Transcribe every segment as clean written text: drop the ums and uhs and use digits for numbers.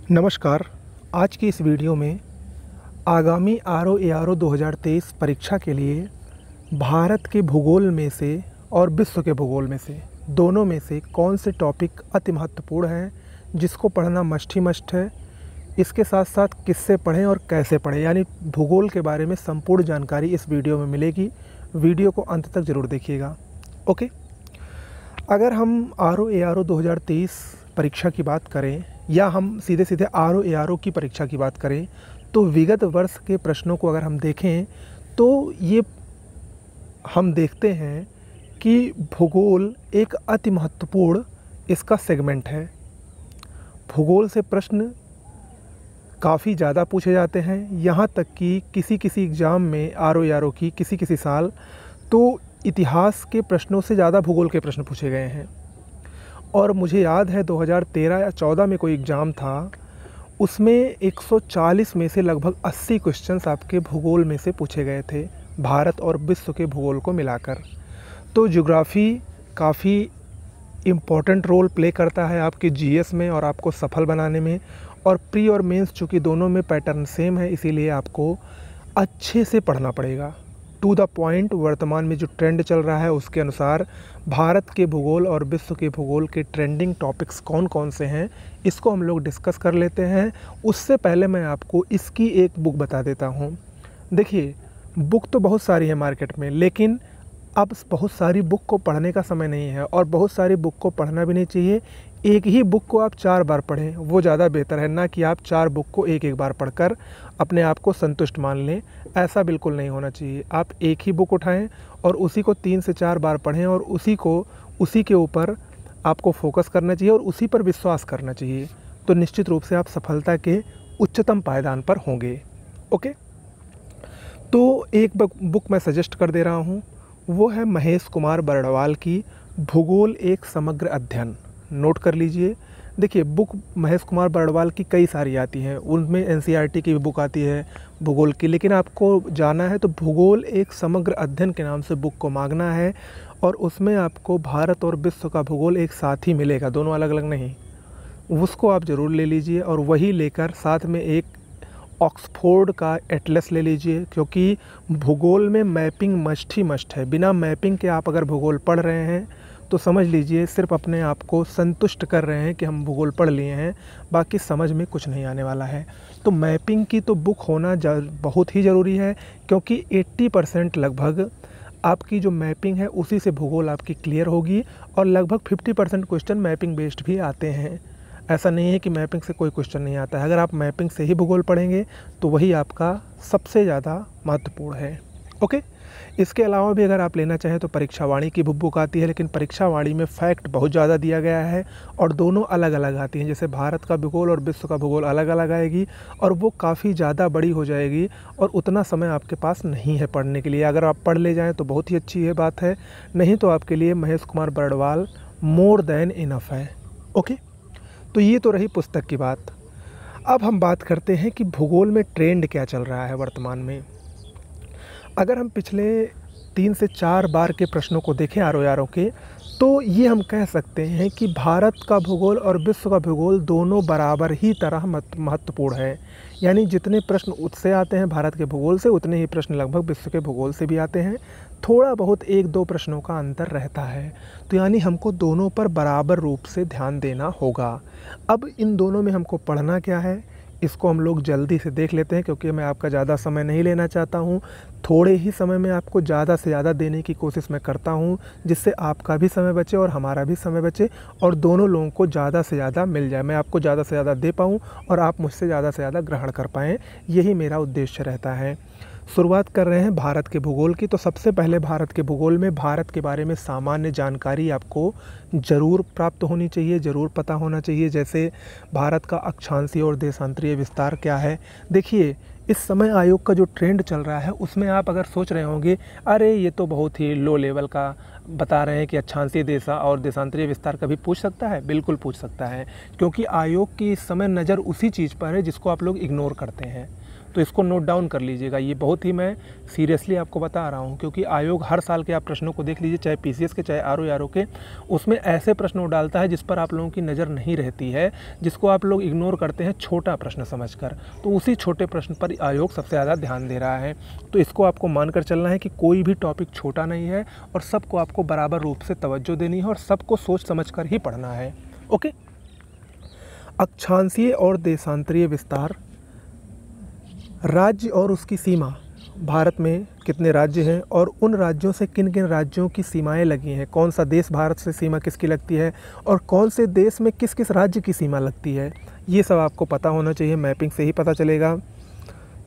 नमस्कार। आज की इस वीडियो में आगामी RO-ARO 2023 परीक्षा के लिए भारत के भूगोल में से और विश्व के भूगोल में से दोनों में से कौन से टॉपिक अति महत्वपूर्ण हैं जिसको पढ़ना मस्ट ही मस्ट है। इसके साथ साथ किससे पढ़ें और कैसे पढ़ें, यानी भूगोल के बारे में संपूर्ण जानकारी इस वीडियो में मिलेगी। वीडियो को अंत तक ज़रूर देखिएगा। ओके, अगर हम RO-ARO 2023 परीक्षा की बात करें या हम सीधे सीधे RO-ARO की परीक्षा की बात करें तो विगत वर्ष के प्रश्नों को अगर हम देखें तो ये हम देखते हैं कि भूगोल एक अति महत्वपूर्ण इसका सेगमेंट है। भूगोल से प्रश्न काफ़ी ज़्यादा पूछे जाते हैं, यहाँ तक कि किसी एग्ज़ाम में RO-ARO की किसी साल तो इतिहास के प्रश्नों से ज़्यादा भूगोल के प्रश्न पूछे गए हैं। और मुझे याद है 2013 या 14 में कोई एग्ज़ाम था, उसमें 140 में से लगभग 80 क्वेश्चंस आपके भूगोल में से पूछे गए थे, भारत और विश्व के भूगोल को मिलाकर। तो ज्योग्राफ़ी काफ़ी इम्पोर्टेंट रोल प्ले करता है आपके जीएस में और आपको सफल बनाने में। और प्री और मेंस चूँकि दोनों में पैटर्न सेम है, इसीलिए आपको अच्छे से पढ़ना पड़ेगा। टू द पॉइंट, वर्तमान में जो ट्रेंड चल रहा है उसके अनुसार भारत के भूगोल और विश्व के भूगोल के ट्रेंडिंग टॉपिक्स कौन कौन से हैं, इसको हम लोग डिस्कस कर लेते हैं। उससे पहले मैं आपको इसकी एक बुक बता देता हूँ। देखिए, बुक तो बहुत सारी है मार्केट में, लेकिन अब बहुत सारी बुक को पढ़ने का समय नहीं है और बहुत सारी बुक को पढ़ना भी नहीं चाहिए। एक ही बुक को आप 4 बार पढ़ें, वो ज़्यादा बेहतर है, ना कि आप 4 बुक को एक बार पढ़कर अपने आप को संतुष्ट मान लें। ऐसा बिल्कुल नहीं होना चाहिए। आप एक ही बुक उठाएं और उसी को 3 से 4 बार पढ़ें और उसी के ऊपर आपको फोकस करना चाहिए और उसी पर विश्वास करना चाहिए। तो निश्चित रूप से आप सफलता के उच्चतम पायदान पर होंगे। ओके, तो एक बुक मैं सजेस्ट कर दे रहा हूँ, वो है महेश कुमार बरड़वाल की भूगोल एक समग्र अध्ययन। नोट कर लीजिए। देखिए, बुक महेश कुमार बरड़वाल की कई सारी आती हैं, उनमें NCERT की भी बुक आती है भूगोल की, लेकिन आपको जाना है तो भूगोल एक समग्र अध्ययन के नाम से बुक को मांगना है और उसमें आपको भारत और विश्व का भूगोल एक साथ ही मिलेगा, दोनों अलग अलग नहीं। उसको आप ज़रूर ले लीजिए और वही लेकर साथ में एक ऑक्सफोर्ड का एटलस ले लीजिए, क्योंकि भूगोल में मैपिंग मस्ट ही मस्ट है। बिना मैपिंग के आप अगर भूगोल पढ़ रहे हैं तो समझ लीजिए सिर्फ अपने आप को संतुष्ट कर रहे हैं कि हम भूगोल पढ़ लिए हैं, बाकी समझ में कुछ नहीं आने वाला है। तो मैपिंग की तो बुक होना बहुत ही ज़रूरी है, क्योंकि 80% लगभग आपकी जो मैपिंग है उसी से भूगोल आपकी क्लियर होगी और लगभग 50% क्वेश्चन मैपिंग बेस्ड भी आते हैं। ऐसा नहीं है कि मैपिंग से कोई क्वेश्चन नहीं आता है। अगर आप मैपिंग से ही भूगोल पढ़ेंगे तो वही आपका सबसे ज़्यादा महत्वपूर्ण है। ओके, इसके अलावा भी अगर आप लेना चाहें तो परीक्षा वाणी की बुक आती है, लेकिन परीक्षा वाणी में फैक्ट बहुत ज़्यादा दिया गया है और दोनों अलग अलग आती हैं। जैसे भारत का भूगोल और विश्व का भूगोल अलग अलग आएगी और वो काफ़ी ज़्यादा बड़ी हो जाएगी और उतना समय आपके पास नहीं है पढ़ने के लिए। अगर आप पढ़ ले जाएँ तो बहुत ही अच्छी बात है, नहीं तो आपके लिए Mahesh Kumar Baradwal more than enough है। ओके, तो ये तो रही पुस्तक की बात। अब हम बात करते हैं कि भूगोल में ट्रेंड क्या चल रहा है वर्तमान में। अगर हम पिछले 3 से 4 बार के प्रश्नों को देखें RO-ARO के, तो ये हम कह सकते हैं कि भारत का भूगोल और विश्व का भूगोल दोनों बराबर ही तरह महत्वपूर्ण है। यानी जितने प्रश्न उससे आते हैं भारत के भूगोल से, उतने ही प्रश्न लगभग विश्व के भूगोल से भी आते हैं। थोड़ा बहुत 1-2 प्रश्नों का अंतर रहता है, तो यानी हमको दोनों पर बराबर रूप से ध्यान देना होगा। अब इन दोनों में हमको पढ़ना क्या है, इसको हम लोग जल्दी से देख लेते हैं, क्योंकि मैं आपका ज़्यादा समय नहीं लेना चाहता हूँ। थोड़े ही समय में आपको ज़्यादा से ज़्यादा देने की कोशिश मैं करता हूँ, जिससे आपका भी समय बचे और हमारा भी समय बचे और दोनों लोगों को ज़्यादा से ज़्यादा मिल जाए। मैं आपको ज़्यादा से ज़्यादा दे पाऊँ और आप मुझसे ज़्यादा से ज़्यादा ग्रहण कर पाएँ, यही मेरा उद्देश्य रहता है। शुरुआत कर रहे हैं भारत के भूगोल की। तो सबसे पहले भारत के भूगोल में भारत के बारे में सामान्य जानकारी आपको ज़रूर प्राप्त होनी चाहिए, ज़रूर पता होना चाहिए। जैसे भारत का अक्षांशीय और देशांतरीय विस्तार क्या है। देखिए, इस समय आयोग का जो ट्रेंड चल रहा है उसमें आप अगर सोच रहे होंगे अरे ये तो बहुत ही लो लेवल का बता रहे हैं कि अक्षांशीय देशा और देशांतरीय विस्तार कभी पूछ सकता है। बिल्कुल पूछ सकता है, क्योंकि आयोग की इस समय नज़र उसी चीज़ पर है जिसको आप लोग इग्नोर करते हैं। तो इसको नोट डाउन कर लीजिएगा। ये बहुत ही मैं सीरियसली आपको बता रहा हूँ, क्योंकि आयोग हर साल के आप प्रश्नों को देख लीजिए, चाहे पीसीएस के चाहे आरओ एआरओ के, उसमें ऐसे प्रश्न वो डालता है जिस पर आप लोगों की नज़र नहीं रहती है, जिसको आप लोग इग्नोर करते हैं छोटा प्रश्न समझकर। तो उसी छोटे प्रश्न पर आयोग सबसे ज़्यादा ध्यान दे रहा है। तो इसको आपको मानकर चलना है कि कोई भी टॉपिक छोटा नहीं है और सबको आपको बराबर रूप से तवज्जो देनी है और सबको सोच समझकर ही पढ़ना है। ओके। अक्षांशीय और देशांतरीय विस्तार। राज्य और उसकी सीमा। भारत में कितने राज्य हैं और उन राज्यों से किन किन राज्यों की सीमाएं लगी हैं, कौन सा देश भारत से सीमा किसकी लगती है और कौन से देश में किस किस राज्य की सीमा लगती है, ये सब आपको पता होना चाहिए। मैपिंग से ही पता चलेगा।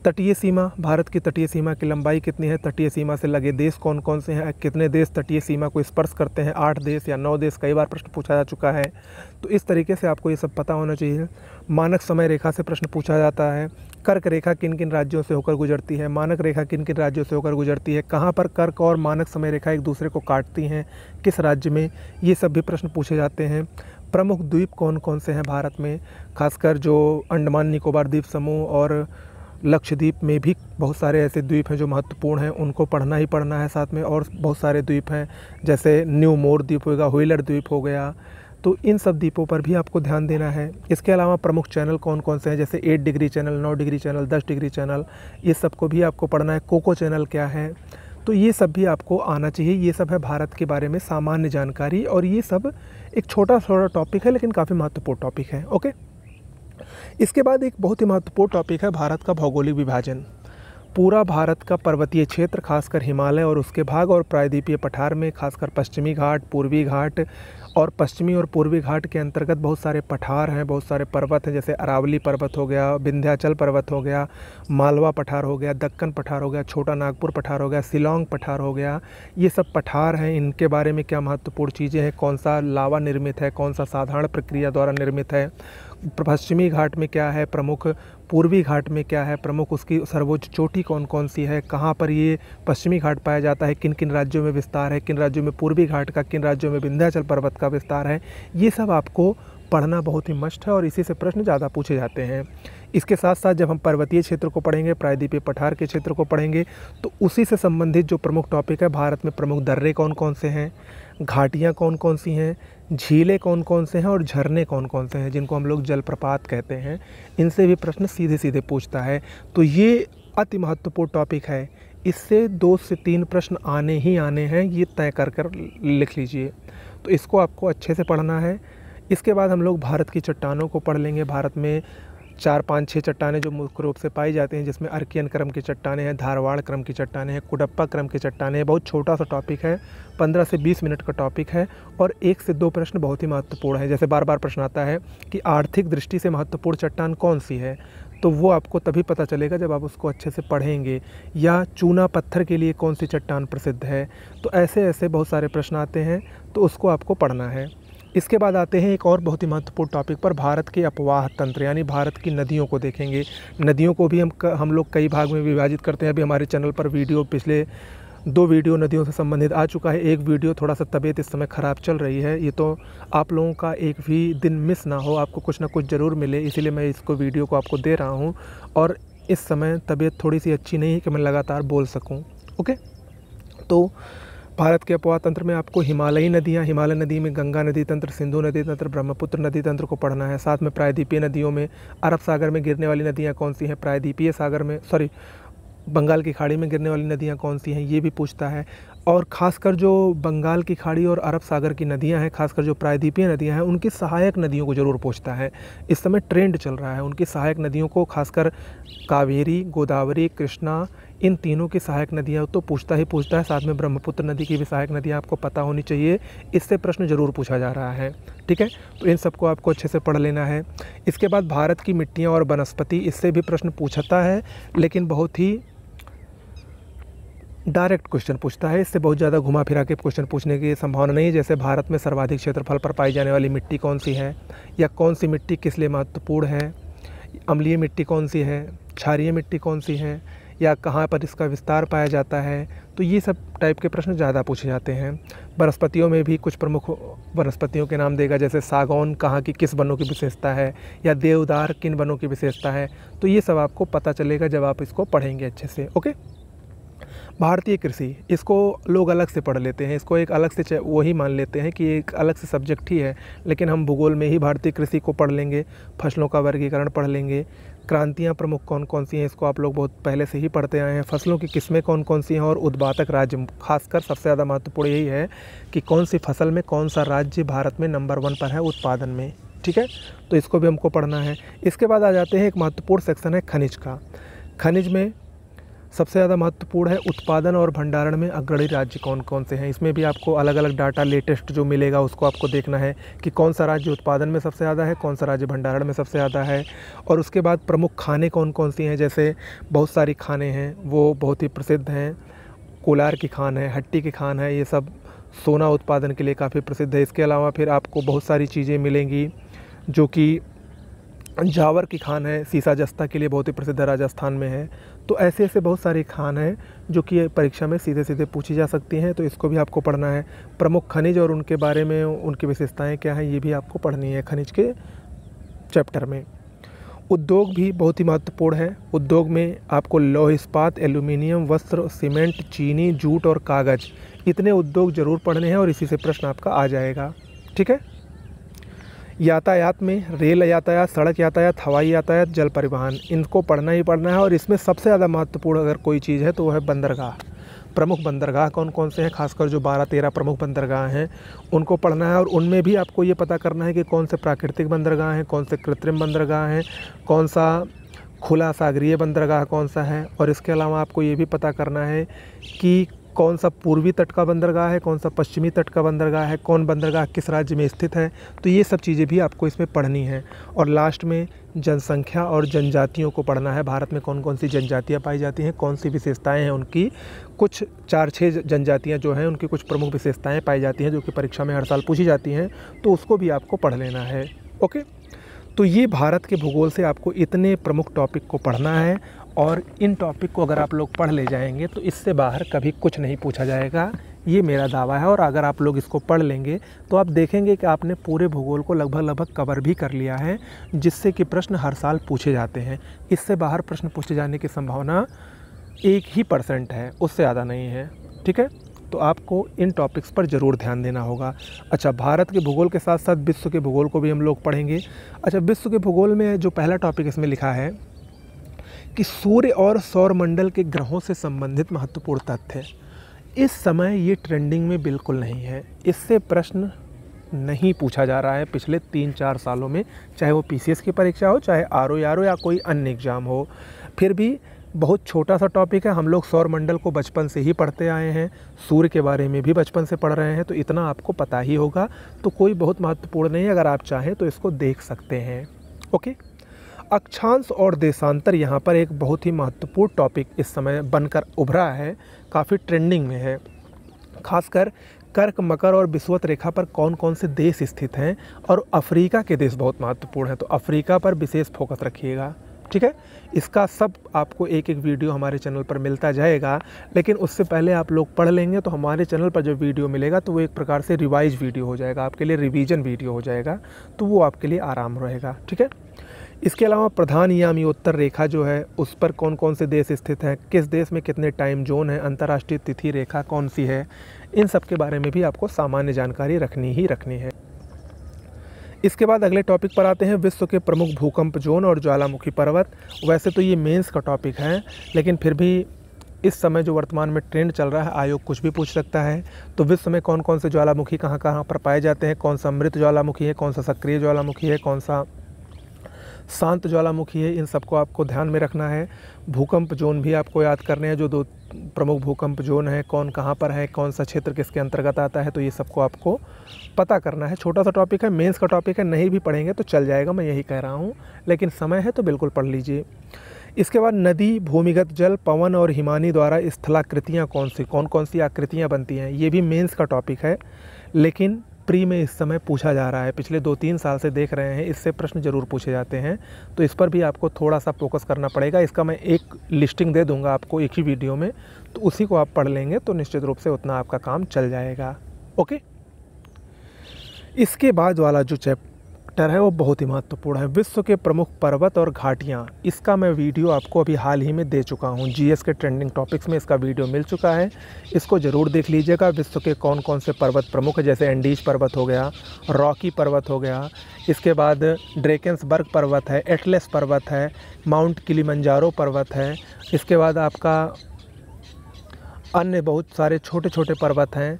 तटीय सीमा। भारत की तटीय सीमा की लंबाई कितनी है, तटीय सीमा से लगे देश कौन कौन से हैं, कितने देश तटीय सीमा को स्पर्श करते हैं, 8 देश या 9 देश, कई बार प्रश्न पूछा जा चुका है। तो इस तरीके से आपको ये सब पता होना चाहिए। मानक समय रेखा से प्रश्न पूछा जाता है। कर्क रेखा किन किन राज्यों से होकर गुजरती है, मानक रेखा किन किन राज्यों से होकर गुजरती है, कहाँ पर कर्क और मानक समय रेखा एक दूसरे को काटती हैं, किस राज्य में, ये सब भी प्रश्न पूछे जाते हैं। प्रमुख द्वीप कौन कौन से हैं भारत में, खासकर जो अंडमान निकोबार द्वीप समूह और लक्षद्वीप में भी बहुत सारे ऐसे द्वीप हैं जो महत्वपूर्ण हैं, उनको पढ़ना ही पढ़ना है साथ में। और बहुत सारे द्वीप हैं, जैसे न्यू मोर द्वीप होगा, व्हीलर द्वीप हो गया, तो इन सब द्वीपों पर भी आपको ध्यान देना है। इसके अलावा प्रमुख चैनल कौन कौन से हैं, जैसे 8 degree channel, 9 degree channel, 10 degree channel, ये सब को भी आपको पढ़ना है। कोको चैनल क्या है, तो ये सब भी आपको आना चाहिए। ये सब है भारत के बारे में सामान्य जानकारी, और ये सब एक छोटा छोटा टॉपिक है लेकिन काफ़ी महत्वपूर्ण टॉपिक है। ओके। इसके बाद एक बहुत ही महत्वपूर्ण टॉपिक है भारत का भौगोलिक विभाजन। पूरा भारत का पर्वतीय क्षेत्र, खासकर हिमालय और उसके भाग, और प्रायद्वीपीय पठार में खासकर पश्चिमी घाट, पूर्वी घाट, और पश्चिमी और पूर्वी घाट के अंतर्गत बहुत सारे पठार हैं, बहुत सारे पर्वत हैं, जैसे अरावली पर्वत हो गया, विंध्याचल पर्वत हो गया, मालवा पठार हो गया, दक्कन पठार हो गया, छोटा नागपुर पठार हो गया, शिलांग पठार हो गया। ये सब पठार हैं। इनके बारे में क्या महत्वपूर्ण चीज़ें हैं, कौन सा लावा निर्मित है, कौन सा साधारण प्रक्रिया द्वारा निर्मित है, पश्चिमी घाट में क्या है प्रमुख, पूर्वी घाट में क्या है प्रमुख, उसकी सर्वोच्च चोटी कौन कौन सी है, कहाँ पर ये पश्चिमी घाट पाया जाता है, किन किन राज्यों में विस्तार है, किन राज्यों में पूर्वी घाट का, किन राज्यों में विंध्याचल पर्वत का विस्तार है, ये सब आपको पढ़ना बहुत ही मस्ट है और इसी से प्रश्न ज़्यादा पूछे जाते हैं। इसके साथ साथ जब हम पर्वतीय क्षेत्र को पढ़ेंगे, प्रायद्वीपीय पठार के क्षेत्र को पढ़ेंगे, तो उसी से संबंधित जो प्रमुख टॉपिक है, भारत में प्रमुख दर्रे कौन कौन से हैं, घाटियाँ कौन कौन सी हैं, झीलें कौन कौन से हैं और झरने कौन कौन से हैं, जिनको हम लोग जलप्रपात कहते हैं, इनसे भी प्रश्न सीधे सीधे पूछता है। तो ये अति महत्वपूर्ण टॉपिक है। इससे 2 से 3 प्रश्न आने ही आने हैं, ये तय कर कर लिख लीजिए। तो इसको आपको अच्छे से पढ़ना है। इसके बाद हम लोग भारत की चट्टानों को पढ़ लेंगे। भारत में 4, 5, 6 चट्टानें जो मुख्य रूप से पाई जाती हैं, जिसमें अर्कियन क्रम की चट्टानें हैं, धारवाड़ क्रम की चट्टानें हैं, कुडप्पा क्रम की चट्टानें हैं। बहुत छोटा सा टॉपिक है, 15 से 20 मिनट का टॉपिक है और 1 से 2 प्रश्न बहुत ही महत्वपूर्ण है। जैसे बार बार प्रश्न आता है कि आर्थिक दृष्टि से महत्वपूर्ण चट्टान कौन सी है, तो वो आपको तभी पता चलेगा जब आप उसको अच्छे से पढ़ेंगे। या चूना पत्थर के लिए कौन सी चट्टान प्रसिद्ध है। तो ऐसे ऐसे बहुत सारे प्रश्न आते हैं, तो उसको आपको पढ़ना है। इसके बाद आते हैं एक और बहुत ही महत्वपूर्ण टॉपिक पर, भारत के अपवाह तंत्र, यानी भारत की नदियों को देखेंगे। नदियों को भी हम लोग कई भाग में विभाजित करते हैं। अभी हमारे चैनल पर वीडियो, पिछले 2 वीडियो नदियों से संबंधित आ चुका है। एक वीडियो थोड़ा सा तबीयत इस समय ख़राब चल रही है, ये तो आप लोगों का एक भी दिन मिस ना हो, आपको कुछ ना कुछ ज़रूर मिले, इसीलिए मैं इसको वीडियो को आपको दे रहा हूँ। और इस समय तबीयत थोड़ी सी अच्छी नहीं है कि मैं लगातार बोल सकूँ। ओके। तो भारत के अपवाह तंत्र में आपको हिमालयी नदियाँ, हिमालय नदी में गंगा नदी तंत्र, सिंधु नदी तंत्र, ब्रह्मपुत्र नदी तंत्र को पढ़ना है। साथ में प्रायद्वीपीय नदियों में अरब सागर में गिरने वाली नदियाँ कौन सी हैं, प्रायद्वीपीय सागर में बंगाल की खाड़ी में गिरने वाली नदियाँ कौन सी हैं, ये भी पूछता है। और ख़ासकर जो बंगाल की खाड़ी और अरब सागर की नदियाँ हैं, खासकर जो प्रायद्वीपीय नदियाँ हैं, उनकी सहायक नदियों को ज़रूर पूछता है। इस समय ट्रेंड चल रहा है उनकी सहायक नदियों को, खासकर कावेरी, गोदावरी, कृष्णा, इन तीनों की सहायक नदियाँ तो पूछता ही पूछता है। साथ में ब्रह्मपुत्र नदी की भी सहायक नदियाँ आपको पता होनी चाहिए, इससे प्रश्न ज़रूर पूछा जा रहा है। ठीक है, तो इन सबको आपको अच्छे से पढ़ लेना है। इसके बाद भारत की मिट्टियाँ और वनस्पति, इससे भी प्रश्न पूछता है, लेकिन बहुत ही डायरेक्ट क्वेश्चन पूछता है। इससे बहुत ज़्यादा घुमा फिरा के क्वेश्चन पूछने की संभावना नहीं है। जैसे भारत में सर्वाधिक क्षेत्रफल पर पाई जाने वाली मिट्टी कौन सी है, या कौन सी मिट्टी किस लिए महत्वपूर्ण है, अम्लीय मिट्टी कौन सी है, क्षारीय मिट्टी कौन सी है, या कहाँ पर इसका विस्तार पाया जाता है। तो ये सब टाइप के प्रश्न ज़्यादा पूछे जाते हैं। वनस्पतियों में भी कुछ प्रमुख वनस्पतियों के नाम देगा, जैसे सागौन कहाँ की किस वनों की विशेषता है, या देवदार किन वनों की विशेषता है। तो ये सब आपको पता चलेगा जब आप इसको पढ़ेंगे अच्छे से। ओके। भारतीय कृषि, इसको लोग अलग से पढ़ लेते हैं, इसको एक अलग से वही मान लेते हैं कि एक अलग से सब्जेक्ट ही है, लेकिन हम भूगोल में ही भारतीय कृषि को पढ़ लेंगे, फसलों का वर्गीकरण पढ़ लेंगे। क्रांतियाँ प्रमुख कौन कौन सी हैं, इसको आप लोग बहुत पहले से ही पढ़ते आए हैं। फसलों की किस्में कौन कौन सी हैं और उत्पादक राज्य, खासकर सबसे ज़्यादा महत्वपूर्ण यही है कि कौन सी फसल में कौन सा राज्य भारत में नंबर 1 पर है उत्पादन में। ठीक है, तो इसको भी हमको पढ़ना है। इसके बाद आ जाते हैं एक महत्वपूर्ण सेक्शन है खनिज का। खनिज में सबसे ज़्यादा महत्वपूर्ण है उत्पादन और भंडारण में अग्रणी राज्य कौन कौन से हैं। इसमें भी आपको अलग अलग डाटा लेटेस्ट जो मिलेगा उसको आपको देखना है कि कौन सा राज्य उत्पादन में सबसे ज़्यादा है, कौन सा राज्य भंडारण में सबसे ज़्यादा है। और उसके बाद प्रमुख खाने कौन कौन सी हैं, जैसे बहुत सारी खाने हैं वो बहुत ही प्रसिद्ध हैं। कोलार की खान है, हट्टी की खान है, ये सब सोना उत्पादन के लिए काफ़ी प्रसिद्ध है। इसके अलावा फिर आपको बहुत सारी चीज़ें मिलेंगी जो कि जावर की खान है, सीसा जस्ता के लिए बहुत ही प्रसिद्ध है, राजस्थान में है। तो ऐसे ऐसे बहुत सारी खान हैं जो कि परीक्षा में सीधे सीधे पूछी जा सकती हैं, तो इसको भी आपको पढ़ना है। प्रमुख खनिज और उनके बारे में, उनकी विशेषताएं क्या हैं, ये भी आपको पढ़नी है खनिज के चैप्टर में। उद्योग भी बहुत ही महत्वपूर्ण है। उद्योग में आपको लौह इस्पात, एल्यूमिनियम, वस्त्र, सीमेंट, चीनी, जूट और कागज़, इतने उद्योग ज़रूर पढ़ने हैं और इसी से प्रश्न आपका आ जाएगा। ठीक है। यातायात में रेल यातायात, सड़क यातायात, हवाई यातायात, जल परिवहन, इनको पढ़ना ही पढ़ना है। और इसमें सबसे ज़्यादा महत्वपूर्ण अगर कोई चीज़ है तो वो है बंदरगाह। प्रमुख बंदरगाह कौन कौन से हैं, खासकर जो 12-13 प्रमुख बंदरगाह हैं उनको पढ़ना है। और उनमें भी आपको ये पता करना है कि कौन से प्राकृतिक बंदरगाह हैं, कौन से कृत्रिम बंदरगाह हैं, कौन सा खुला सागरीय बंदरगाह कौन सा है। और इसके अलावा आपको ये भी पता करना है कि कौन सा पूर्वी तट का बंदरगाह है, कौन सा पश्चिमी तट का बंदरगाह है, कौन बंदरगाह किस राज्य में स्थित है। तो ये सब चीज़ें भी आपको इसमें पढ़नी है। और लास्ट में जनसंख्या और जनजातियों को पढ़ना है। भारत में कौन कौन सी जनजातियाँ पाई जाती हैं, कौन सी विशेषताएं हैं उनकी। कुछ 4-6 जनजातियाँ जो हैं उनकी कुछ प्रमुख विशेषताएँ पाई जाती हैं जो कि परीक्षा में हर साल पूछी जाती हैं, तो उसको भी आपको पढ़ लेना है। ओके। तो ये भारत के भूगोल से आपको इतने प्रमुख टॉपिक को पढ़ना है। और इन टॉपिक को अगर आप लोग पढ़ ले जाएंगे तो इससे बाहर कभी कुछ नहीं पूछा जाएगा, ये मेरा दावा है। और अगर आप लोग इसको पढ़ लेंगे तो आप देखेंगे कि आपने पूरे भूगोल को लगभग कवर भी कर लिया है, जिससे कि प्रश्न हर साल पूछे जाते हैं। इससे बाहर प्रश्न पूछे जाने की संभावना 1% है, उससे ज़्यादा नहीं है। ठीक है, तो आपको इन टॉपिक्स पर ज़रूर ध्यान देना होगा। अच्छा, भारत के भूगोल के साथ साथ विश्व के भूगोल को भी हम लोग पढ़ेंगे। अच्छा, विश्व के भूगोल में जो पहला टॉपिक इसमें लिखा है कि सूर्य और सौरमंडल के ग्रहों से संबंधित महत्वपूर्ण तथ्य, इस समय ये ट्रेंडिंग में बिल्कुल नहीं है। इससे प्रश्न नहीं पूछा जा रहा है पिछले 3-4 सालों में, चाहे वो पीसीएस की परीक्षा हो, चाहे आरओ या कोई अन्य एग्ज़ाम हो। फिर भी बहुत छोटा सा टॉपिक है। हम लोग सौरमंडल को बचपन से ही पढ़ते आए हैं, सूर्य के बारे में भी बचपन से पढ़ रहे हैं, तो इतना आपको पता ही होगा। तो कोई बहुत महत्वपूर्ण नहीं है, अगर आप चाहें तो इसको देख सकते हैं। ओके। अक्षांश और देशांतर यहाँ पर एक बहुत ही महत्वपूर्ण टॉपिक इस समय बनकर उभरा है, काफ़ी ट्रेंडिंग में है। खासकर कर्क, मकर और विषुवत रेखा पर कौन कौन से देश स्थित हैं, और अफ्रीका के देश बहुत महत्वपूर्ण हैं, तो अफ्रीका पर विशेष फोकस रखिएगा। ठीक है, इसका सब आपको एक एक वीडियो हमारे चैनल पर मिलता जाएगा, लेकिन उससे पहले आप लोग पढ़ लेंगे तो हमारे चैनल पर जो वीडियो मिलेगा तो वो एक प्रकार से रिवाइज वीडियो हो जाएगा, आपके लिए रिवीजन वीडियो हो जाएगा, तो वो आपके लिए आराम रहेगा। ठीक है, इसके अलावा प्रधान यामियोत्तर रेखा जो है उस पर कौन कौन से देश स्थित हैं, किस देश में कितने टाइम जोन है, अंतर्राष्ट्रीय तिथि रेखा कौन सी है, इन सब के बारे में भी आपको सामान्य जानकारी रखनी ही रखनी है। इसके बाद अगले टॉपिक पर आते हैं, विश्व के प्रमुख भूकंप जोन और ज्वालामुखी पर्वत। वैसे तो ये मेंस का टॉपिक है, लेकिन फिर भी इस समय जो वर्तमान में ट्रेंड चल रहा है, आयोग कुछ भी पूछ सकता है। तो विश्व में कौन कौन से ज्वालामुखी कहाँ कहाँ पर पाए जाते हैं, कौन सा मृत ज्वालामुखी है, कौन सा सक्रिय ज्वालामुखी है, कौन सा शांत ज्वालामुखी है, इन सबको आपको ध्यान में रखना है। भूकंप जोन भी आपको याद करने हैं, जो 2 प्रमुख भूकंप जोन है, कौन कहाँ पर है, कौन सा क्षेत्र किसके अंतर्गत आता है, तो ये सबको आपको पता करना है। छोटा सा टॉपिक है, मेंस का टॉपिक है, नहीं भी पढ़ेंगे तो चल जाएगा, मैं यही कह रहा हूँ, लेकिन समय है तो बिल्कुल पढ़ लीजिए। इसके बाद नदी, भूमिगत जल, पवन और हिमानी द्वारा स्थलाकृतियाँ कौन कौन सी आकृतियाँ बनती हैं, ये भी मेंस का टॉपिक है, लेकिन प्री में इस समय पूछा जा रहा है, पिछले 2-3 साल से देख रहे हैं, इससे प्रश्न ज़रूर पूछे जाते हैं। तो इस पर भी आपको थोड़ा सा फोकस करना पड़ेगा। इसका मैं एक लिस्टिंग दे दूंगा आपको एक ही वीडियो में, तो उसी को आप पढ़ लेंगे तो निश्चित रूप से उतना आपका काम चल जाएगा। ओके, इसके बाद वाला जो चैप्टर है वो बहुत ही महत्वपूर्ण है, विश्व के प्रमुख पर्वत और घाटियाँ। इसका मैं वीडियो आपको अभी हाल ही में दे चुका हूँ, जीएस के ट्रेंडिंग टॉपिक्स में इसका वीडियो मिल चुका है, इसको ज़रूर देख लीजिएगा। विश्व के कौन कौन से पर्वत प्रमुख है, जैसे एंडीज पर्वत हो गया, रॉकी पर्वत हो गया, इसके बाद ड्रेकेंसबर्ग पर्वत है, एटलस पर्वत है, माउंट किलिमंजारो पर्वत है, इसके बाद आपका अन्य बहुत सारे छोटे छोटे पर्वत हैं।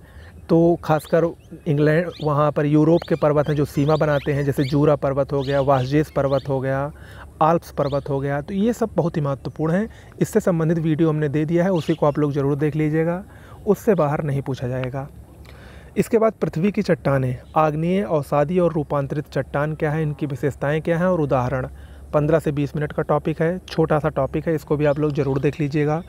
तो खासकर इंग्लैंड वहाँ पर यूरोप के पर्वत हैं जो सीमा बनाते हैं, जैसे जूरा पर्वत हो गया, वासजेस पर्वत हो गया, आल्प्स पर्वत हो गया। तो ये सब बहुत ही महत्वपूर्ण हैं। इससे संबंधित वीडियो हमने दे दिया है, उसी को आप लोग ज़रूर देख लीजिएगा, उससे बाहर नहीं पूछा जाएगा। इसके बाद पृथ्वी की चट्टानें, आग्नेय, अवसादी और रूपांतरित चट्टान क्या है, इनकी विशेषताएँ क्या हैं और उदाहरण। 15 से 20 मिनट का टॉपिक है, छोटा सा टॉपिक है, इसको भी आप लोग ज़रूर देख लीजिएगा।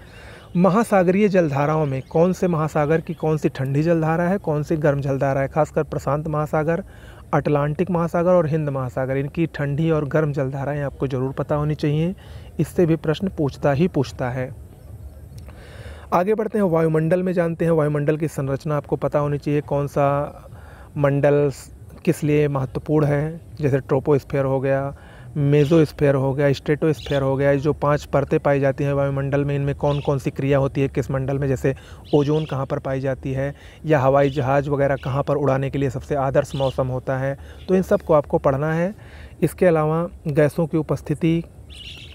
महासागरीय जलधाराओं में कौन से महासागर की कौन सी ठंडी जलधारा है, कौन सी गर्म जलधारा है, खासकर प्रशांत महासागर, अटलांटिक महासागर और हिंद महासागर, इनकी ठंडी और गर्म जलधाराएं आपको ज़रूर पता होनी चाहिए। इससे भी प्रश्न पूछता है। आगे बढ़ते हैं, वायुमंडल में जानते हैं। वायुमंडल की संरचना आपको पता होनी चाहिए, कौन सा मंडल किस लिए महत्वपूर्ण है, जैसे ट्रोपोस्फीयर हो गया, मेसोस्फीयर हो गया, स्ट्रेटोस्फीयर हो गया। जो 5 परतें पाई जाती हैं वायुमंडल में, इनमें कौन कौन सी क्रिया होती है किस मंडल में, जैसे ओजोन कहाँ पर पाई जाती है, या हवाई जहाज़ वगैरह कहाँ पर उड़ाने के लिए सबसे आदर्श मौसम होता है। तो इन सब को आपको पढ़ना है। इसके अलावा गैसों की उपस्थिति,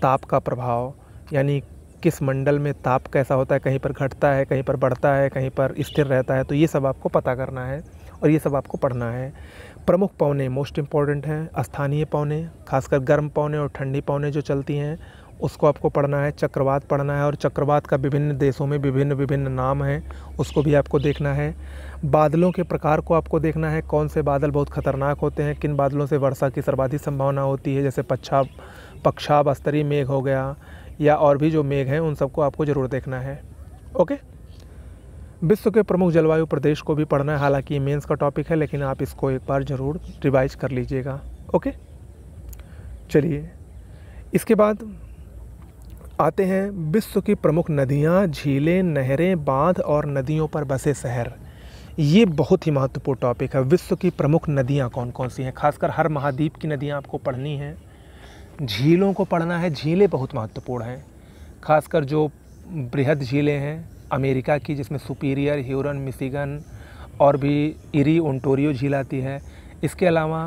ताप का प्रभाव, यानी किस मंडल में ताप कैसा होता है, कहीं पर घटता है, कहीं पर बढ़ता है, कहीं पर स्थिर रहता है। तो ये सब आपको पता करना है और ये सब आपको पढ़ना है। प्रमुख पवनें मोस्ट इम्पॉर्टेंट हैं, स्थानीय पवनें, खासकर गर्म पवनें और ठंडी पवनें जो चलती हैं उसको आपको पढ़ना है। चक्रवात पढ़ना है, और चक्रवात का विभिन्न देशों में विभिन्न नाम हैं, उसको भी आपको देखना है। बादलों के प्रकार को आपको देखना है, कौन से बादल बहुत खतरनाक होते हैं, किन बादलों से वर्षा की सर्वाधिक संभावना होती है, जैसे पक्षाब स्तरीय मेघ हो गया, या और भी जो मेघ हैं उन सबको आपको ज़रूर देखना है। ओके, विश्व के प्रमुख जलवायु प्रदेश को भी पढ़ना है, हालांकि ये मेंस का टॉपिक है, लेकिन आप इसको एक बार ज़रूर रिवाइज कर लीजिएगा। ओके, चलिए इसके बाद आते हैं विश्व की प्रमुख नदियाँ, झीलें, नहरें, बांध और नदियों पर बसे शहर। ये बहुत ही महत्वपूर्ण टॉपिक है। विश्व की प्रमुख नदियाँ कौन कौन सी हैं, खासकर हर महाद्वीप की नदियाँ आपको पढ़नी हैं। झीलों को पढ़ना है, झीलें बहुत महत्वपूर्ण हैं, खासकर जो बृहद झीलें हैं अमेरिका की, जिसमें सुपीरियर, ह्यूरन, मिशिगन और भी इरी, ओंटारियो झील आती है। इसके अलावा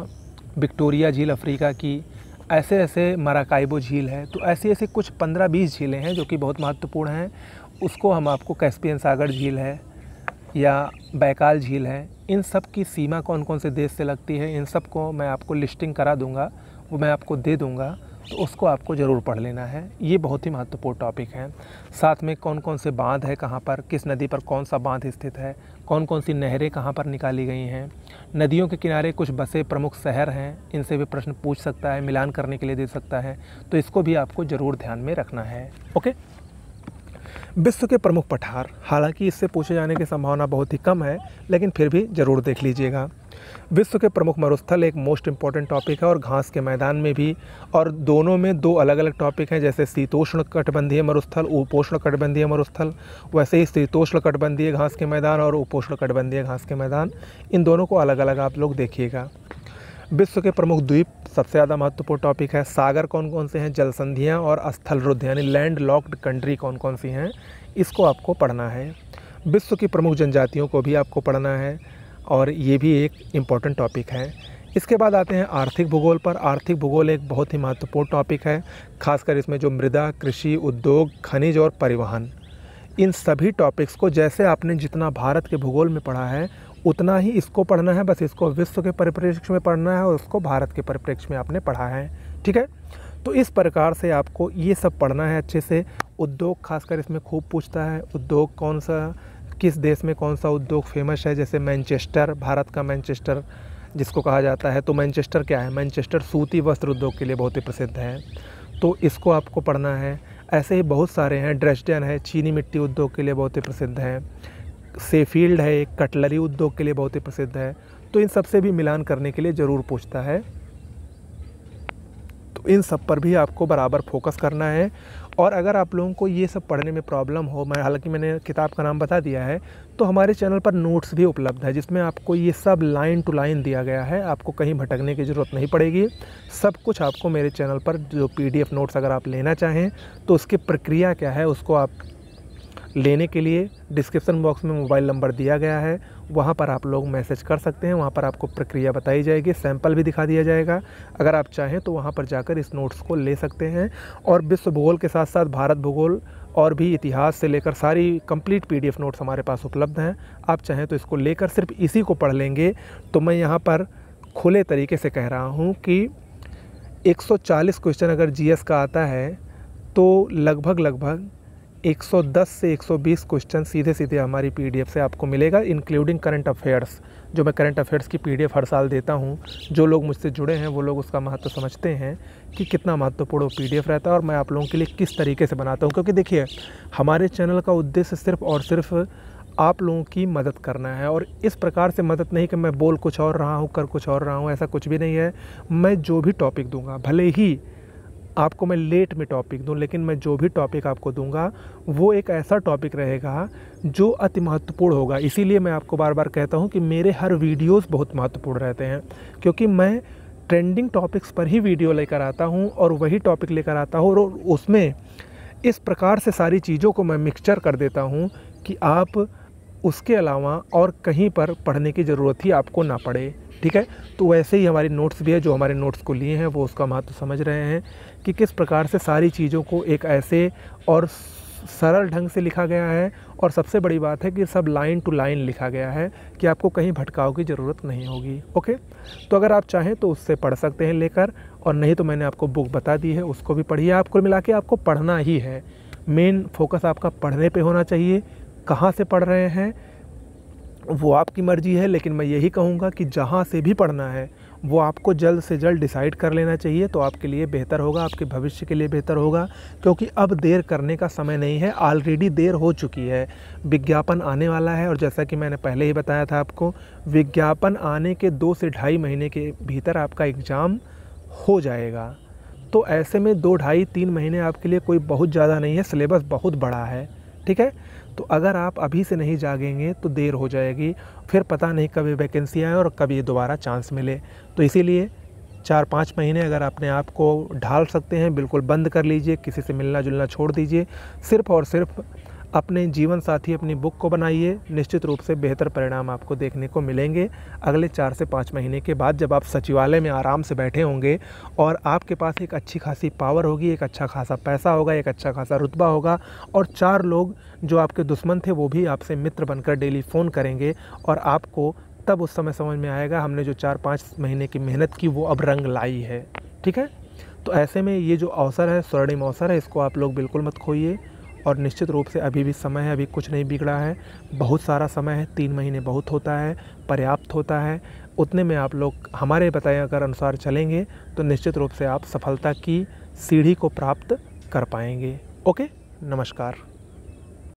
विक्टोरिया झील अफ्रीका की, ऐसे मराकाइबो झील है। तो ऐसी कुछ 15-20 झीलें हैं जो कि बहुत महत्वपूर्ण हैं। उसको हम आपको कैस्पियन सागर झील है या बैकाल झील है, इन सब की सीमा कौन कौन से देश से लगती है, इन सब को मैं आपको लिस्टिंग करा दूंगा, वो मैं आपको दे दूंगा, तो उसको आपको ज़रूर पढ़ लेना है। ये बहुत ही महत्वपूर्ण टॉपिक है। साथ में कौन कौन से बांध है, कहाँ पर, किस नदी पर कौन सा बांध स्थित है, कौन कौन सी नहरें कहाँ पर निकाली गई हैं, नदियों के किनारे कुछ बसे प्रमुख शहर हैं, इनसे भी प्रश्न पूछ सकता है, मिलान करने के लिए दे सकता है। तो इसको भी आपको ज़रूर ध्यान में रखना है। ओके, विश्व के प्रमुख पठार, हालांकि इससे पूछे जाने की संभावना बहुत ही कम है, लेकिन फिर भी ज़रूर देख लीजिएगा। विश्व के प्रमुख मरुस्थल एक मोस्ट इम्पॉर्टेंट टॉपिक है, और घास के मैदान में भी, और दोनों में 2 अलग अलग टॉपिक हैं, जैसे शीतोष्ण कटिबंधीय मरुस्थल, उपोष्ण कटिबंधीय मरुस्थल। वैसे ही शीतोष्ण कटिबंधीय घास के मैदान और उपोष्ण कटिबंधीय घास के मैदान, इन दोनों को अलग अलग आप लोग देखिएगा। विश्व के प्रमुख द्वीप सबसे ज़्यादा महत्वपूर्ण टॉपिक है। सागर कौन कौन से हैं, जलसंधियाँ और स्थलरुद्ध यानी लैंड लॉक्ड कंट्री कौन कौन सी हैं, इसको आपको पढ़ना है। विश्व की प्रमुख जनजातियों को भी आपको पढ़ना है, और ये भी एक इम्पॉर्टेंट टॉपिक है। इसके बाद आते हैं आर्थिक भूगोल पर। आर्थिक भूगोल एक बहुत ही महत्वपूर्ण टॉपिक है, खासकर इसमें जो मृदा, कृषि, उद्योग, खनिज और परिवहन, इन सभी टॉपिक्स को जैसे आपने जितना भारत के भूगोल में पढ़ा है उतना ही इसको पढ़ना है। बस इसको विश्व के परिप्रेक्ष्य में पढ़ना है और उसको भारत के परिप्रेक्ष्य में आपने पढ़ा है। ठीक है, तो इस प्रकार से आपको ये सब पढ़ना है अच्छे से। उद्योग खासकर इसमें खूब पूछता है, उद्योग कौन सा, किस देश में कौन सा उद्योग फेमस है, जैसे मैनचेस्टर, भारत का मैनचेस्टर जिसको कहा जाता है। तो मैनचेस्टर क्या है, मैनचेस्टर सूती वस्त्र उद्योग के लिए बहुत ही प्रसिद्ध है, तो इसको आपको पढ़ना है। ऐसे ही बहुत सारे हैं, ड्रेस्डन है, चीनी मिट्टी उद्योग के लिए बहुत ही प्रसिद्ध है। शेफील्ड है, एक कटलरी उद्योग के लिए बहुत ही प्रसिद्ध है। तो इन सब से भी मिलान करने के लिए ज़रूर पूछता है। तो इन सब पर भी आपको बराबर फोकस करना है। और अगर आप लोगों को ये सब पढ़ने में प्रॉब्लम हो, हालांकि मैंने किताब का नाम बता दिया है, तो हमारे चैनल पर नोट्स भी उपलब्ध है जिसमें आपको ये सब लाइन टू लाइन दिया गया है। आपको कहीं भटकने की ज़रूरत नहीं पड़ेगी। सब कुछ आपको मेरे चैनल पर जो PDF नोट्स अगर आप लेना चाहें तो उसकी प्रक्रिया क्या है, उसको आप लेने के लिए डिस्क्रिप्शन बॉक्स में मोबाइल नंबर दिया गया है, वहाँ पर आप लोग मैसेज कर सकते हैं। वहाँ पर आपको प्रक्रिया बताई जाएगी, सैंपल भी दिखा दिया जाएगा। अगर आप चाहें तो वहाँ पर जाकर इस नोट्स को ले सकते हैं। और विश्व भूगोल के साथ साथ भारत भूगोल और भी इतिहास से लेकर सारी कंप्लीट PDF नोट्स हमारे पास उपलब्ध हैं। आप चाहें तो इसको लेकर सिर्फ इसी को पढ़ लेंगे तो मैं यहाँ पर खुले तरीके से कह रहा हूँ कि 140 क्वेश्चन अगर GS का आता है तो लगभग 110 से 120 क्वेश्चन सीधे सीधे हमारी PDF से आपको मिलेगा, इंक्लूडिंग करंट अफेयर्स। जो मैं करंट अफेयर्स की PDF हर साल देता हूँ, जो लोग मुझसे जुड़े हैं वो लोग उसका महत्व समझते हैं कि कितना महत्वपूर्ण वो PDF रहता है और मैं आप लोगों के लिए किस तरीके से बनाता हूँ। क्योंकि देखिए, हमारे चैनल का उद्देश्य सिर्फ और सिर्फ आप लोगों की मदद करना है। और इस प्रकार से मदद नहीं कि मैं बोल कुछ और रहा हूँ, कर कुछ और रहा हूँ, ऐसा कुछ भी नहीं है। मैं जो भी टॉपिक दूँगा, भले ही आपको मैं लेट में टॉपिक दूं, लेकिन मैं जो भी टॉपिक आपको दूंगा वो एक ऐसा टॉपिक रहेगा जो अति महत्वपूर्ण होगा। इसीलिए मैं आपको बार बार कहता हूं कि मेरे हर वीडियोस बहुत महत्वपूर्ण रहते हैं, क्योंकि मैं ट्रेंडिंग टॉपिक्स पर ही वीडियो लेकर आता हूं और वही टॉपिक लेकर आता हूं और उसमें इस प्रकार से सारी चीज़ों को मैं मिक्सचर कर देता हूं कि आप उसके अलावा और कहीं पर पढ़ने की ज़रूरत ही आपको ना पड़े। ठीक है, तो वैसे ही हमारी नोट्स भी है। जो हमारे नोट्स को लिए हैं वो उसका महत्व समझ रहे हैं कि किस प्रकार से सारी चीज़ों को एक ऐसे और सरल ढंग से लिखा गया है। और सबसे बड़ी बात है कि सब लाइन टू लाइन लिखा गया है कि आपको कहीं भटकाव की ज़रूरत नहीं होगी। ओके, तो अगर आप चाहें तो उससे पढ़ सकते हैं लेकर, और नहीं तो मैंने आपको बुक बता दी है, उसको भी पढ़िए। आपको मिला के आपको पढ़ना ही है। मेन फोकस आपका पढ़ने पे होना चाहिए। कहाँ से पढ़ रहे हैं वो आपकी मर्ज़ी है, लेकिन मैं यही कहूँगा कि जहाँ से भी पढ़ना है वो आपको जल्द से जल्द डिसाइड कर लेना चाहिए, तो आपके लिए बेहतर होगा, आपके भविष्य के लिए बेहतर होगा। क्योंकि अब देर करने का समय नहीं है, ऑलरेडी देर हो चुकी है। विज्ञापन आने वाला है और जैसा कि मैंने पहले ही बताया था आपको, विज्ञापन आने के 2 से ढाई महीने के भीतर आपका एग्ज़ाम हो जाएगा। तो ऐसे में 2 ढाई 3 महीने आपके लिए कोई बहुत ज़्यादा नहीं है, सिलेबस बहुत बड़ा है। ठीक है, तो अगर आप अभी से नहीं जागेंगे तो देर हो जाएगी, फिर पता नहीं कब ये वैकेंसी आए और कब ये दोबारा चांस मिले। तो इसीलिए 4-5 महीने अगर अपने आप को ढाल सकते हैं, बिल्कुल बंद कर लीजिए, किसी से मिलना जुलना छोड़ दीजिए, सिर्फ़ और सिर्फ अपने जीवन साथी, अपनी बुक को बनाइए। निश्चित रूप से बेहतर परिणाम आपको देखने को मिलेंगे अगले 4 से 5 महीने के बाद, जब आप सचिवालय में आराम से बैठे होंगे और आपके पास एक अच्छी खासी पावर होगी, एक अच्छा खासा पैसा होगा, एक अच्छा खासा रुतबा होगा, और 4 लोग जो आपके दुश्मन थे वो भी आपसे मित्र बनकर डेली फ़ोन करेंगे। और आपको तब उस समय समझ में आएगा हमने जो 4-5 महीने की मेहनत की वो अब रंग लाई है। ठीक है, तो ऐसे में ये जो अवसर है, स्वर्णिम अवसर है, इसको आप लोग बिल्कुल मत खोइए। और निश्चित रूप से अभी भी समय है, अभी कुछ नहीं बिगड़ा है, बहुत सारा समय है। 3 महीने बहुत होता है, पर्याप्त होता है। उतने में आप लोग हमारे बताए अगर अनुसार चलेंगे तो निश्चित रूप से आप सफलता की सीढ़ी को प्राप्त कर पाएंगे। ओके, नमस्कार।